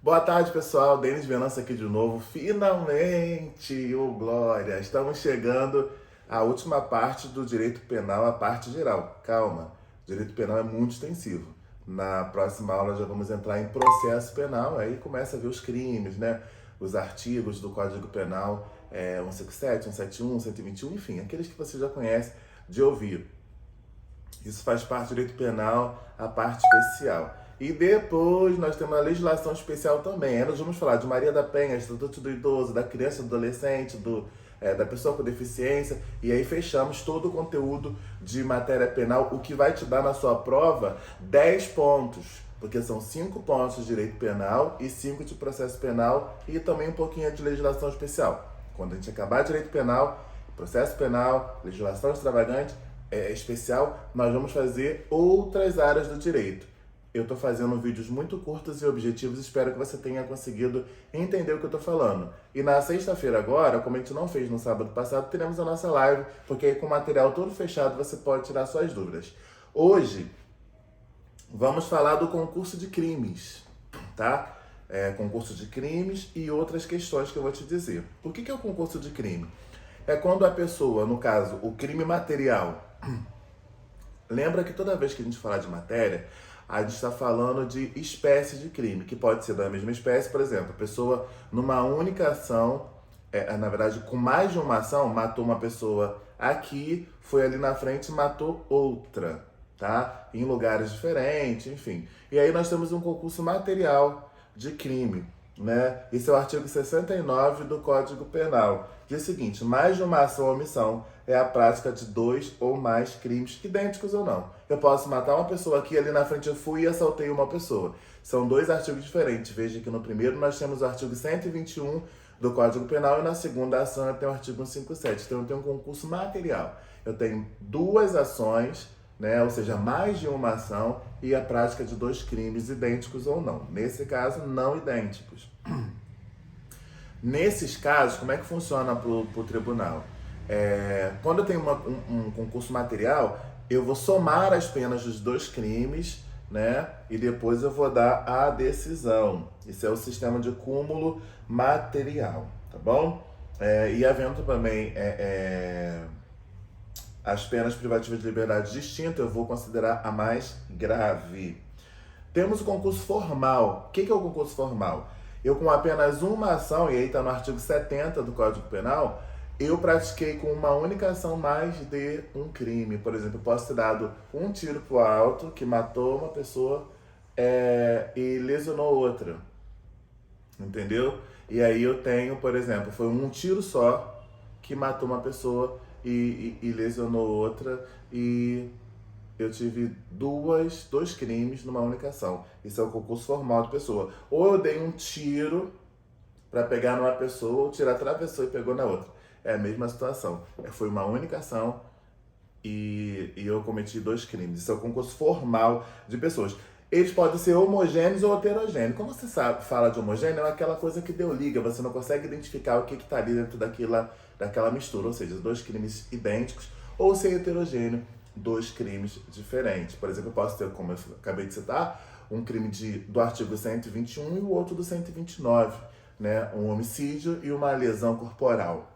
Boa tarde, pessoal. Denis Venâncio aqui de novo. Finalmente, ô glória! Estamos chegando à última parte do direito penal, a parte geral. Calma, o direito penal é muito extensivo. Na próxima aula já vamos entrar em processo penal, aí começa a ver os crimes, né? Os artigos do Código Penal, 157, 171, 121, enfim, aqueles que você já conhece de ouvir. Isso faz parte do direito penal, a parte especial. E depois nós temos a legislação especial também. Aí nós vamos falar de Maria da Penha, Estatuto do Idoso, da criança, do adolescente, da pessoa com deficiência. E aí fechamos todo o conteúdo de matéria penal, o que vai te dar na sua prova 10 pontos. Porque são 5 pontos de direito penal e 5 de processo penal e também um pouquinho de legislação especial. Quando a gente acabar direito penal, processo penal, legislação extravagante, especial, nós vamos fazer outras áreas do direito. Eu estou fazendo vídeos muito curtos e objetivos, espero que você tenha conseguido entender o que eu estou falando. E na sexta-feira agora, como a gente não fez no sábado passado, teremos a nossa live, porque aí com o material todo fechado você pode tirar suas dúvidas. Hoje, vamos falar do concurso de crimes, tá? Concurso de crimes e outras questões que eu vou te dizer. O que é o concurso de crime? É quando a pessoa, no caso, o crime material. Lembra que toda vez que a gente falar de matéria, a gente está falando de espécie de crime, que pode ser da mesma espécie, por exemplo, a pessoa numa única ação, na verdade com mais de uma ação, matou uma pessoa aqui, foi ali na frente e matou outra, tá? Em lugares diferentes, enfim. E aí nós temos um concurso material de crime, né? Esse é o artigo 69 do Código Penal. Diz o seguinte: mais de uma ação ou omissão é a prática de 2 ou mais crimes, idênticos ou não. Eu posso matar uma pessoa aqui, ali na frente eu fui e assaltei uma pessoa. São 2 artigos diferentes. Veja que no primeiro nós temos o artigo 121 do Código Penal e na segunda ação eu tenho o artigo 157. Então eu tenho um concurso material. Eu tenho 2 ações, né? Ou seja, mais de uma ação e a prática de 2 crimes, idênticos ou não. Nesse caso, não idênticos. Nesses casos, como é que funciona para o tribunal? Quando eu tenho um concurso material, eu vou somar as penas dos 2 crimes, né? E depois eu vou dar a decisão. Isso é o sistema de cúmulo material, tá bom? E havendo também as penas privativas de liberdade distintas, eu vou considerar a mais grave. Temos o concurso formal. O que é o concurso formal? Eu, com apenas uma ação, e aí está no artigo 70 do Código Penal, eu pratiquei com uma única ação mais de um crime. Por exemplo, eu posso ter dado um tiro pro alto, que matou uma pessoa e lesionou outra. Entendeu? E aí eu tenho, por exemplo, foi um tiro só que matou uma pessoa e lesionou outra, e eu tive 2 crimes numa única ação. Isso é o concurso formal de pessoa. Ou eu dei um tiro para pegar numa pessoa, ou o tiro atravessou e pegou na outra. É a mesma situação. Foi uma única ação e eu cometi 2 crimes. Isso é o concurso formal de pessoas. Eles podem ser homogêneos ou heterogêneos. Como você fala de homogêneo, é aquela coisa que deu liga, você não consegue identificar o que está ali dentro daquela mistura. Ou seja, 2 crimes idênticos, ou ser heterogêneo, 2 crimes diferentes. Por exemplo, eu posso ter, como eu acabei de citar, um crime do artigo 121 e o outro do 129, né? Um homicídio e uma lesão corporal.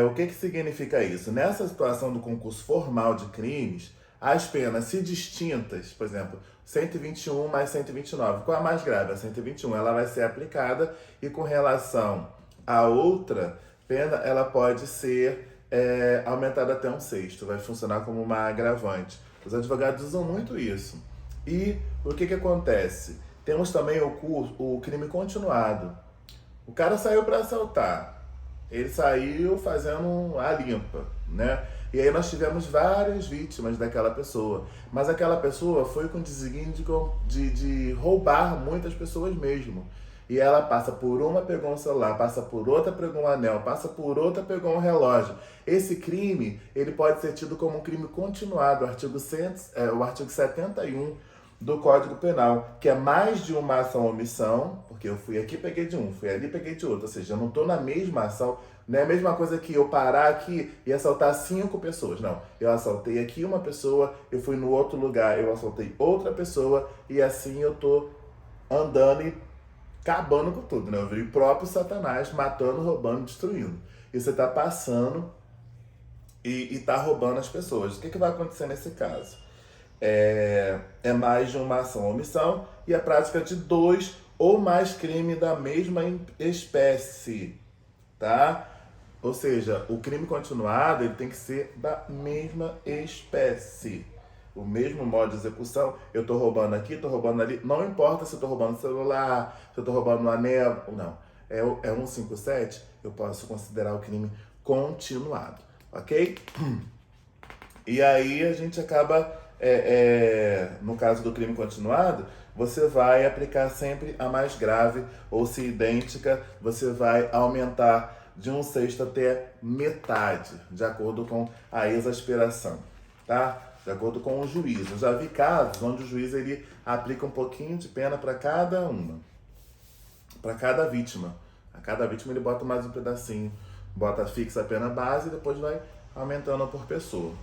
O que significa isso? Nessa situação do concurso formal de crimes, as penas, se distintas, por exemplo, 121 mais 129, qual é a mais grave? A 121, ela vai ser aplicada, e com relação à outra pena, ela pode ser aumentada até 1/6, vai funcionar como uma agravante. Os advogados usam muito isso. E o que acontece? Temos também o crime continuado. O cara saiu para assaltar, ele saiu fazendo a limpa, né? E aí nós tivemos várias vítimas daquela pessoa. Mas aquela pessoa foi com o desígnio de roubar muitas pessoas mesmo. E ela passa por uma, pegou um celular, passa por outra, pegou um anel, passa por outra, pegou um relógio. Esse crime, ele pode ser tido como um crime continuado, o artigo 71 do Código Penal, que é mais de uma ação ou omissão, porque eu fui aqui, peguei de um, fui ali, peguei de outro, ou seja, eu não estou na mesma ação, não é a mesma coisa que eu parar aqui e assaltar 5 pessoas, não. Eu assaltei aqui uma pessoa, eu fui no outro lugar, eu assaltei outra pessoa, e assim eu estou andando e acabando com tudo, né? Eu vi o próprio Satanás matando, roubando, destruindo. E você está passando e está roubando as pessoas. O que vai acontecer nesse caso? É mais de uma ação ou omissão e a prática de 2 ou mais crimes da mesma espécie, tá? Ou seja, o crime continuado ele tem que ser da mesma espécie. O mesmo modo de execução, eu estou roubando aqui, estou roubando ali, não importa se eu estou roubando o celular, se eu estou roubando o anel, não. É 157, eu posso considerar o crime continuado, ok? E aí a gente acaba, no caso do crime continuado, você vai aplicar sempre a mais grave, ou se idêntica, você vai aumentar de 1/6 até metade, de acordo com a exasperação, tá? De acordo com o juiz. Eu já vi casos onde o juiz ele aplica um pouquinho de pena para cada uma, para cada vítima. A cada vítima ele bota mais um pedacinho, bota fixa a pena base e depois vai aumentando por pessoa.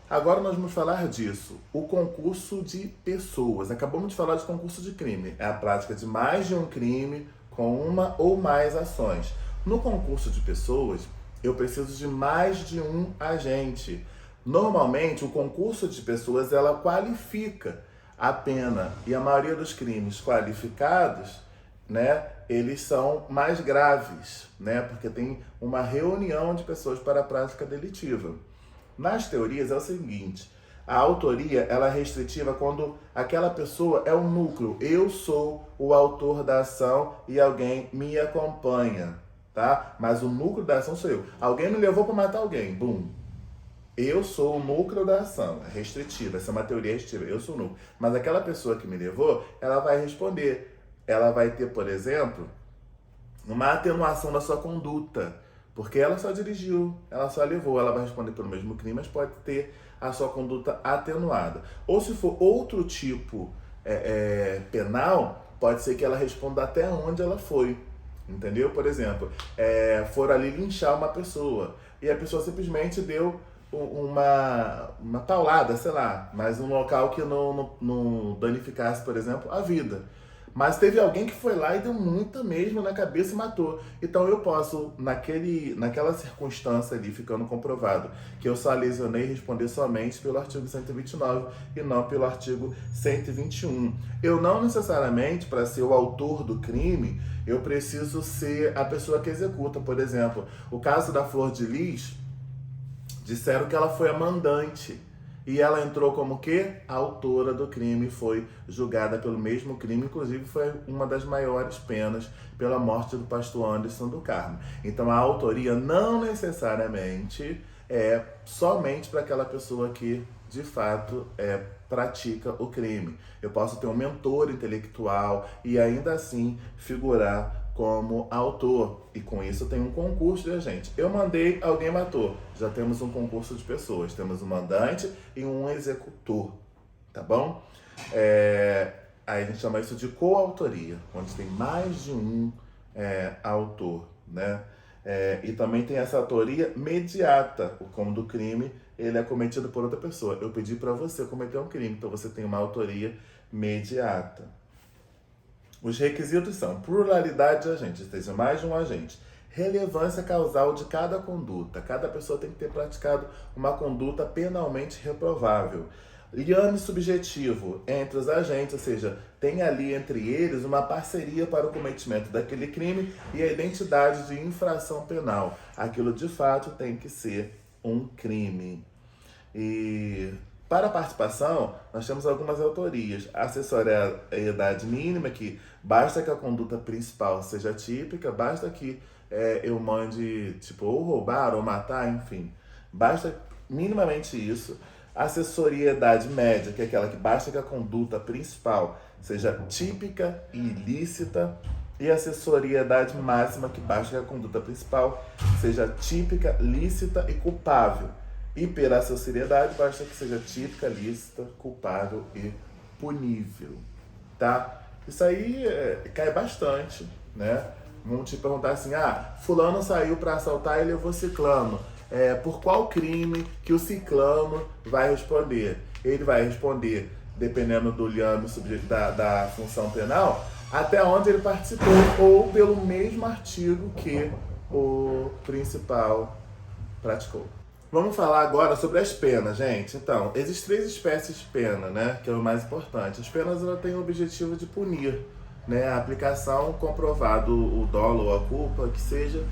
Agora nós vamos falar disso, o concurso de pessoas. Acabamos de falar de concurso de crime. É a prática de mais de um crime com uma ou mais ações. No concurso de pessoas, eu preciso de mais de um agente. Normalmente, o concurso de pessoas, ela qualifica a pena. E a maioria dos crimes qualificados, né, eles são mais graves, né, porque tem uma reunião de pessoas para a prática delitiva. Nas teorias é o seguinte, a autoria ela é restritiva quando aquela pessoa é o núcleo. Eu sou o autor da ação e alguém me acompanha, tá? Mas o núcleo da ação sou eu. Alguém me levou para matar alguém, bum. Eu sou o núcleo da ação, é restritiva, essa é uma teoria restritiva, eu sou o núcleo. Mas aquela pessoa que me levou, ela vai responder. Ela vai ter, por exemplo, uma atenuação da sua conduta. Porque ela só dirigiu, ela só levou, ela vai responder pelo mesmo crime, mas pode ter a sua conduta atenuada. Ou se for outro tipo penal, pode ser que ela responda até onde ela foi. Entendeu? Por exemplo, for ali linchar uma pessoa e a pessoa simplesmente deu uma paulada, sei lá, mas num local que não danificasse, por exemplo, a vida. Mas teve alguém que foi lá e deu muita mesmo na cabeça e matou. Então eu posso, naquela circunstância ali, ficando comprovado que eu só lesionei, responder somente pelo artigo 129 e não pelo artigo 121. Eu não necessariamente, para ser o autor do crime, eu preciso ser a pessoa que executa. Por exemplo, o caso da Flor de Lis, disseram que ela foi a mandante. E ela entrou como quê? A autora do crime, foi julgada pelo mesmo crime, inclusive foi uma das maiores penas pela morte do pastor Anderson do Carmo. Então a autoria não necessariamente é somente para aquela pessoa que de fato pratica o crime. Eu posso ter um mentor intelectual e ainda assim figurar como autor. E com isso tem um concurso de agente. Eu mandei, alguém matou. Já temos um concurso de pessoas. Temos um mandante e um executor. Tá bom? Aí a gente chama isso de coautoria, onde tem mais de um autor, né? E também tem essa autoria mediata. O como do crime, ele é cometido por outra pessoa. Eu pedi para você cometer um crime, então você tem uma autoria mediata. Os requisitos são pluralidade de agentes, ou seja, mais de um agente. Relevância causal de cada conduta. Cada pessoa tem que ter praticado uma conduta penalmente reprovável. Liame subjetivo entre os agentes, ou seja, tem ali entre eles uma parceria para o cometimento daquele crime e a identidade de infração penal. Aquilo de fato tem que ser um crime. E para a participação, nós temos algumas autorias. A acessoriedade mínima, que basta que a conduta principal seja típica, basta que eu mande, tipo, ou roubar ou matar, enfim. Basta minimamente isso. A acessoriedade média, que é aquela que basta que a conduta principal seja típica e ilícita. E a acessoriedade máxima, que basta que a conduta principal seja típica, lícita e culpável. Hiperacessoriedade basta que seja típica, lícita, culpável e punível, tá? Isso aí cai bastante, né? Vão te perguntar assim, fulano saiu para assaltar e levou ciclano. Por qual crime que o ciclano vai responder? Ele vai responder dependendo do liame da função penal, até onde ele participou, ou pelo mesmo artigo que o principal praticou. Vamos falar agora sobre as penas, gente. Então, existem 3 espécies de pena, né, que é o mais importante. As penas ela têm o objetivo de punir, né, a aplicação comprovado o dolo ou a culpa, que seja,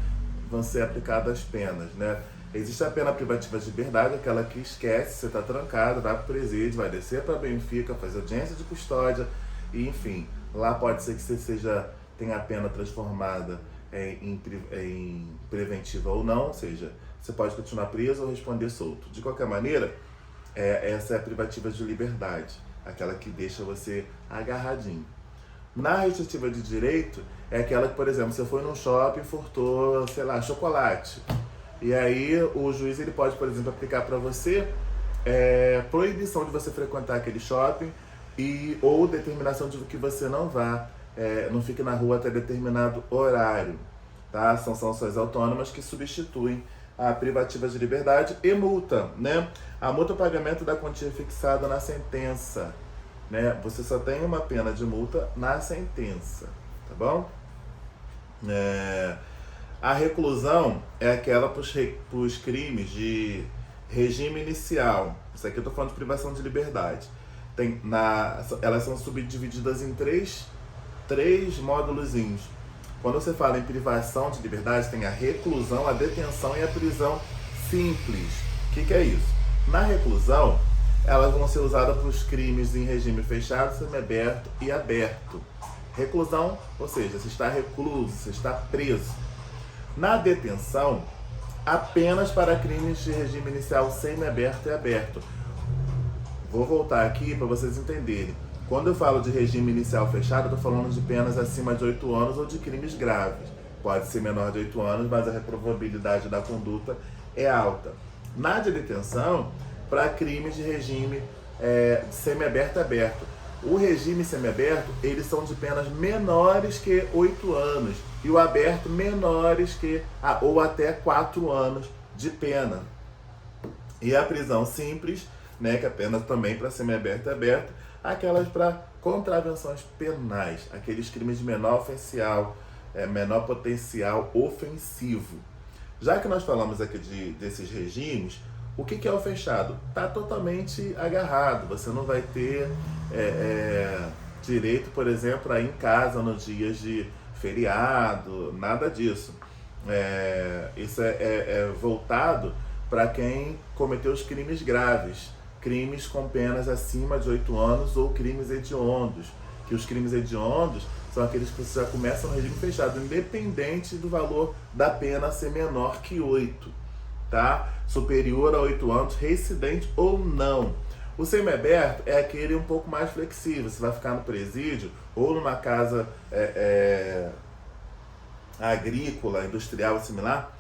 vão ser aplicadas as penas, né. Existe a pena privativa de liberdade, aquela que esquece, você está trancado, vai para o presídio, vai descer para Benfica, fazer audiência de custódia, e enfim, lá pode ser que você tenha a pena transformada em preventiva ou não, ou seja, você pode continuar preso ou responder solto. De qualquer maneira, essa é a privativa de liberdade, aquela que deixa você agarradinho. Na restritiva de direito, é aquela que, por exemplo, você foi num shopping e furtou, sei lá, chocolate. E aí o juiz ele pode, por exemplo, aplicar para você proibição de você frequentar aquele shopping ou determinação de que você não vá, não fique na rua até determinado horário. Tá? São sanções autônomas que substituem a privativa de liberdade e multa, né? A multa é o pagamento da quantia fixada na sentença, né? Você só tem uma pena de multa na sentença, tá bom? A reclusão é aquela para os crimes de regime inicial. Isso aqui eu estou falando de privação de liberdade. Elas são subdivididas em três módulozinhos. Quando você fala em privação de liberdade, tem a reclusão, a detenção e a prisão simples. O que é isso? Na reclusão, elas vão ser usadas para os crimes em regime fechado, semiaberto e aberto. Reclusão, ou seja, você está recluso, você está preso. Na detenção, apenas para crimes de regime inicial semiaberto e aberto. Vou voltar aqui para vocês entenderem. Quando eu falo de regime inicial fechado, eu estou falando de penas acima de 8 anos ou de crimes graves. Pode ser menor de 8 anos, mas a reprovabilidade da conduta é alta. Na de detenção, para crimes de regime semiaberto e aberto. O regime semiaberto, eles são de penas menores que 8 anos. E o aberto menores que, ou até 4 anos de pena. E a prisão simples, né, que é apenas também para semiaberto e aberto, aquelas para contravenções penais, aqueles crimes de menor potencial ofensivo. Já que nós falamos aqui desses regimes, o que é o fechado? Está totalmente agarrado, você não vai ter direito, por exemplo, a ir em casa nos dias de feriado, nada disso. Isso é voltado para quem cometeu os crimes graves, crimes com penas acima de 8 anos ou crimes hediondos. Que os crimes hediondos são aqueles que você já começa no regime fechado, independente do valor da pena ser menor que 8, tá? Superior a 8 anos, reincidente ou não. O semiaberto é aquele um pouco mais flexível, você vai ficar no presídio ou numa casa agrícola, industrial, similar,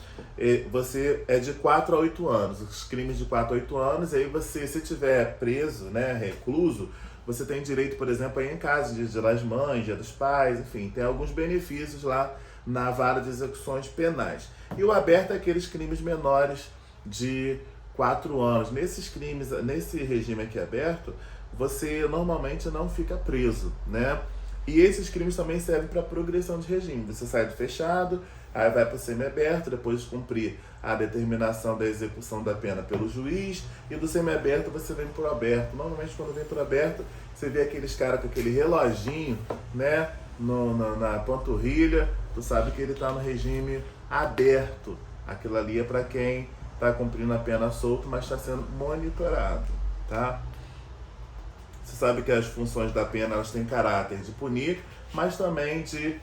você é de 4 a 8 anos, os crimes de 4 a 8 anos, e aí você, se tiver preso, né, recluso, você tem direito, por exemplo, a ir em casa, dia das mães, dia dos pais, enfim, tem alguns benefícios lá na vara de execuções penais. E o aberto é aqueles crimes menores de 4 anos. Nesses crimes, nesse regime aqui aberto, você normalmente não fica preso, né? E esses crimes também servem para progressão de regime. Você sai do fechado, aí vai para o semiaberto, depois de cumprir a determinação da execução da pena pelo juiz, e do semiaberto você vem para o aberto. Normalmente quando vem para o aberto, você vê aqueles caras com aquele reloginho, né, na panturrilha, tu sabe que ele está no regime aberto. Aquilo ali é para quem está cumprindo a pena solto, mas está sendo monitorado, tá? Você sabe que as funções da pena elas têm caráter de punir, mas também de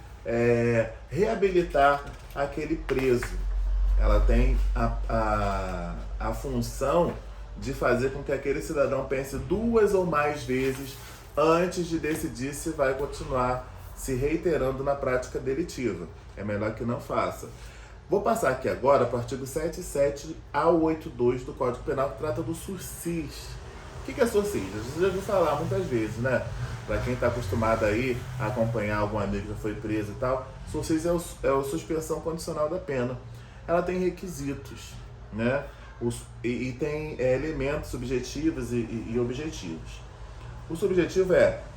reabilitar aquele preso. Ela tem a função de fazer com que aquele cidadão pense 2 ou mais vezes antes de decidir se vai continuar se reiterando na prática delitiva. É melhor que não faça. Vou passar aqui agora para o artigo 77 ao 82 do Código Penal, que trata do sursis. O que é sursis? Você já ouviu falar muitas vezes, né? Para quem está acostumado aí a acompanhar algum amigo que já foi preso e tal, sursis é a suspensão condicional da pena. Ela tem requisitos, né? E tem elementos subjetivos e objetivos. O subjetivo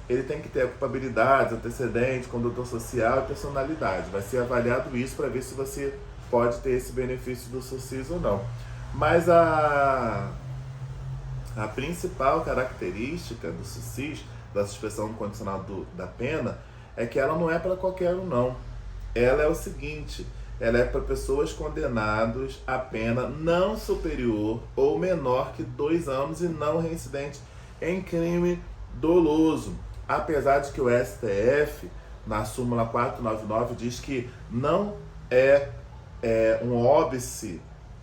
ele tem que ter culpabilidade, antecedente, condutor social e personalidade. Vai ser avaliado isso para ver se você pode ter esse benefício do SUSIS ou não. Mas a principal característica do SUSIS, da suspensão condicional da pena, é que ela não é para qualquer um, não. Ela é o seguinte, ela é para pessoas condenadas a pena não superior ou menor que 2 anos e não reincidente em crime doloso. Apesar de que o STF, na súmula 499, diz que não é um óbice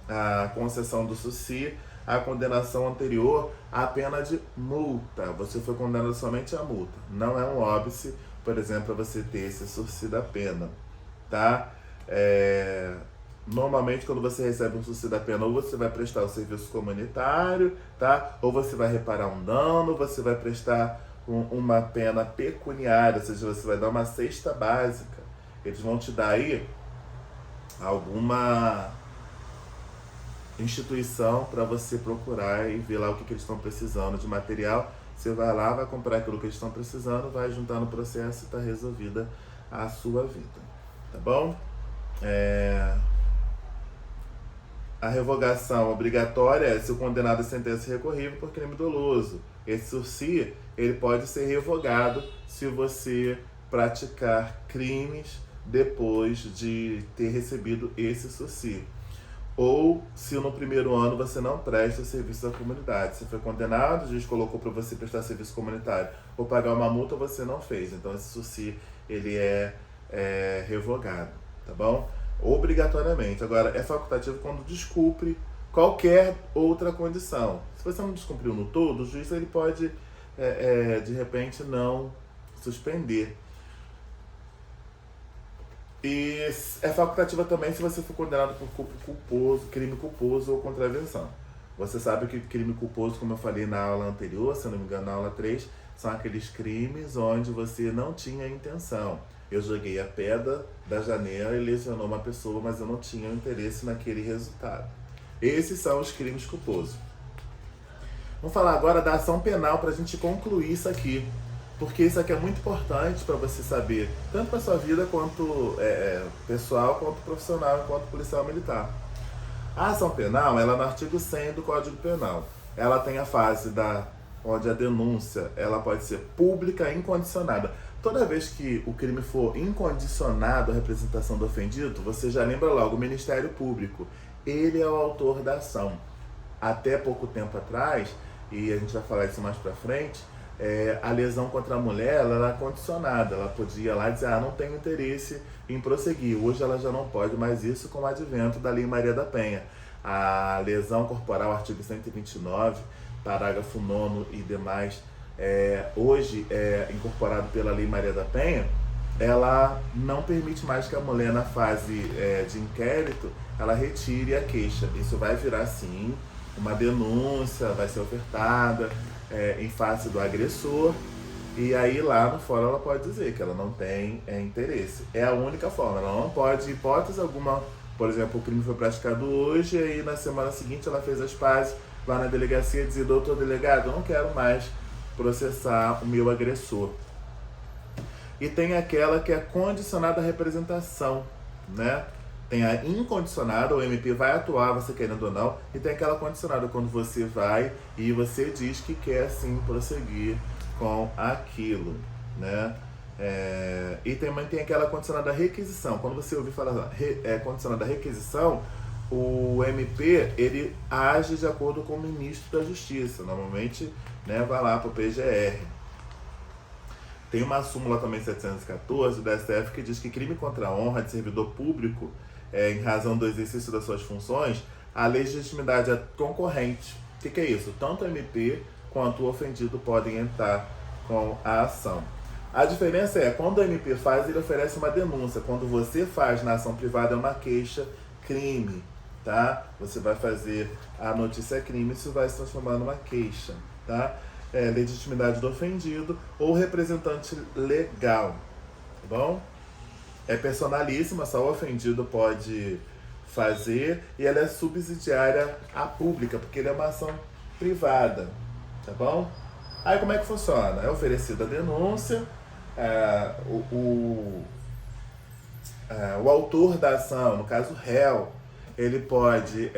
a concessão do SUSI a condenação anterior à pena de multa. Você foi condenado somente à multa. Não é um óbice, por exemplo, para você ter esse SUSI da pena, tá? Normalmente, quando você recebe um SUSI da pena, ou você vai prestar o serviço comunitário, tá? Ou você vai reparar um dano, ou você vai prestar uma pena pecuniária, ou seja, você vai dar uma cesta básica. Eles vão te dar aí alguma instituição para você procurar e ver lá o que eles estão precisando de material. Você vai lá, vai comprar aquilo que eles estão precisando, vai juntar no processo e está resolvida a sua vida, tá bom? A revogação obrigatória é se o condenado é sentença recorrível por crime doloso. Esse SUSI, ele pode ser revogado se você praticar crimes depois de ter recebido esse SUSI. Ou se no primeiro ano você não presta serviço à comunidade. Você foi condenado, o juiz colocou para você prestar serviço comunitário ou pagar uma multa, você não fez. Então esse SUSI, ele é revogado, tá bom? Obrigatoriamente. Agora, é facultativo quando descumpre qualquer outra condição. Se você não descumpriu no todo, o juiz ele pode, de repente, não suspender. E é facultativa também se você for condenado por crime culposo ou contravenção. Você sabe que crime culposo, como eu falei na aula anterior, se não me engano, na aula 3, são aqueles crimes onde você não tinha intenção. Eu joguei a pedra da janela e lesionou uma pessoa, mas eu não tinha interesse naquele resultado. Esses são os crimes culposos. Vamos falar agora da ação penal para a gente concluir isso aqui. Porque isso aqui é muito importante para você saber, tanto para a sua vida quanto pessoal, quanto profissional, quanto policial militar. A ação penal, ela é no artigo 100 do Código Penal. Ela tem a fase onde a denúncia ela pode ser pública e incondicionada. Toda vez que o crime for incondicionado à representação do ofendido, você já lembra logo, o Ministério Público. Ele é o autor da ação. Até pouco tempo atrás, e a gente vai falar isso mais para frente, a lesão contra a mulher ela era condicionada, ela podia lá dizer, não tenho interesse em prosseguir. Hoje ela já não pode mais isso com o advento da Lei Maria da Penha. A lesão corporal, artigo 129, parágrafo 9º e demais, hoje é incorporado pela Lei Maria da Penha, ela não permite mais que a mulher na fase de inquérito, ela retire a queixa. Isso vai virar sim uma denúncia, vai ser ofertada em face do agressor, e aí lá no fórum ela pode dizer que ela não tem interesse. É a única forma, ela não pode, hipótese alguma, por exemplo, o crime foi praticado hoje, e aí na semana seguinte ela fez as pazes lá na delegacia e dizer, doutor delegado, eu não quero mais processar o meu agressor. E tem aquela que é condicionada à representação, né? Tem a incondicionada, o MP vai atuar, você querendo ou não, e tem aquela condicionada, quando você vai e você diz que quer sim prosseguir com aquilo, né? E também tem aquela condicionada requisição. Quando você ouvir falar condicionada requisição, o MP ele age de acordo com o ministro da Justiça, normalmente, né, vai lá para o PGR. Tem uma súmula também 714 do STF que diz que crime contra a honra de servidor público em razão do exercício das suas funções, a legitimidade é concorrente. O que é isso? Tanto o MP quanto o ofendido podem entrar com a ação. A diferença é, quando o MP faz, ele oferece uma denúncia. Quando você faz na ação privada, é uma queixa-crime, tá? Você vai fazer a notícia crime, isso vai se transformar numa queixa, tá? Legitimidade do ofendido ou representante legal, tá bom? É personalíssima, só o ofendido pode fazer, e ela é subsidiária à pública, porque ele é uma ação privada, tá bom? Aí como é que funciona? É oferecida a denúncia, o autor da ação, no caso o réu, ele pode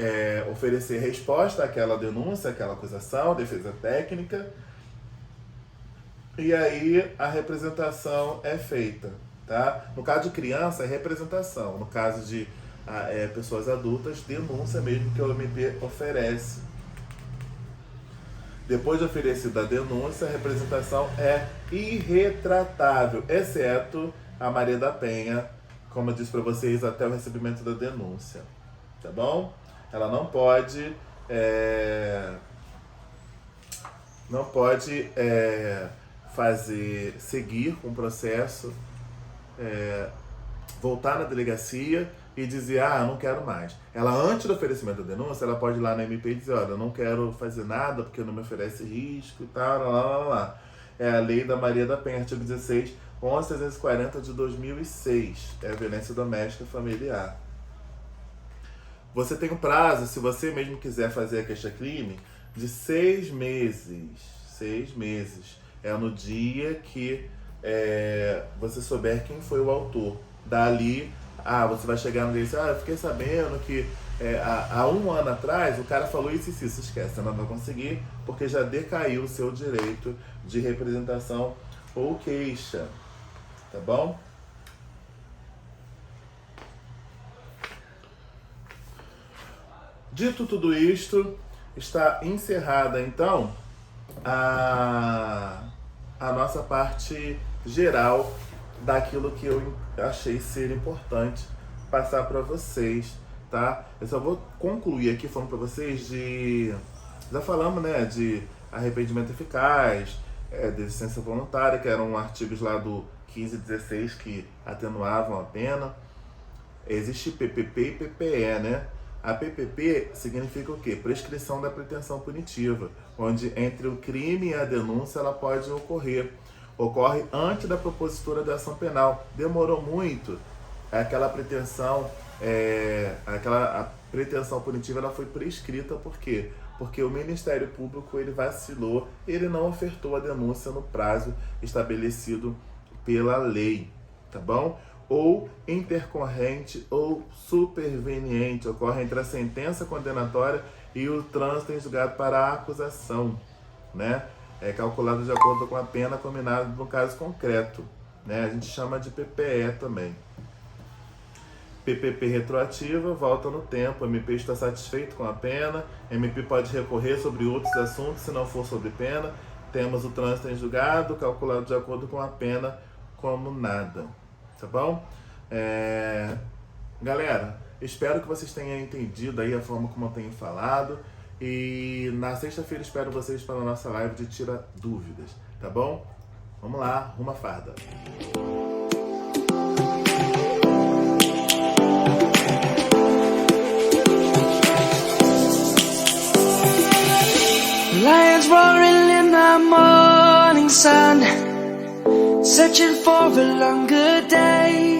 oferecer resposta àquela denúncia, àquela acusação, defesa técnica, e aí a representação é feita, tá? No caso de criança, é representação. No caso de pessoas adultas, denúncia mesmo que o MP oferece. Depois de oferecida a denúncia, a representação é irretratável, exceto a Maria da Penha, como eu disse para vocês, até o recebimento da denúncia. Tá bom? Ela não pode seguir com o processo, voltar na delegacia e dizer, não quero mais. Ela, antes do oferecimento da denúncia, ela pode ir lá na MP e dizer, olha, eu não quero fazer nada porque não me oferece risco e tal, É a lei da Maria da Penha, artigo 16, 11.340 de 2006, é a violência doméstica familiar. Você tem um prazo, se você mesmo quiser fazer a queixa-crime, de 6 meses. 6 meses. É no dia que você souber quem foi o autor. Dali, você vai chegar no dia e dizer, eu fiquei sabendo que há 1 ano atrás o cara falou isso e isso. Esquece, você não vai conseguir, porque já decaiu o seu direito de representação ou queixa. Tá bom? Dito tudo isto, está encerrada então a nossa parte geral daquilo que eu achei ser importante passar para vocês, tá? Eu só vou concluir aqui falando para vocês já falamos, né, de arrependimento eficaz, de licença voluntária, que eram artigos lá do 15 e 16 que atenuavam a pena. Existe PPP e PPE, né? A PPP significa o quê? Prescrição da pretensão punitiva, onde entre o crime e a denúncia ela pode ocorrer. Ocorre antes da propositura da ação penal. Demorou muito, aquela pretensão, a pretensão punitiva ela foi prescrita. Por quê? Porque o Ministério Público ele vacilou, ele não ofertou a denúncia no prazo estabelecido pela lei, tá bom? Ou intercorrente ou superveniente, ocorre entre a sentença condenatória e o trânsito em julgado para a acusação, né? É calculado de acordo com a pena combinada no caso concreto, né? A gente chama de PPE também. PPP retroativa, volta no tempo, o MP está satisfeito com a pena, MP pode recorrer sobre outros assuntos se não for sobre pena, temos o trânsito em julgado, calculado de acordo com a pena como nada. Tá bom? Galera, espero que vocês tenham entendido aí a forma como eu tenho falado. E na sexta-feira espero vocês para a nossa live de Tira Dúvidas. Tá bom? Vamos lá, rumo à farda. Lions roaring in the morning sun, searching for a longer day.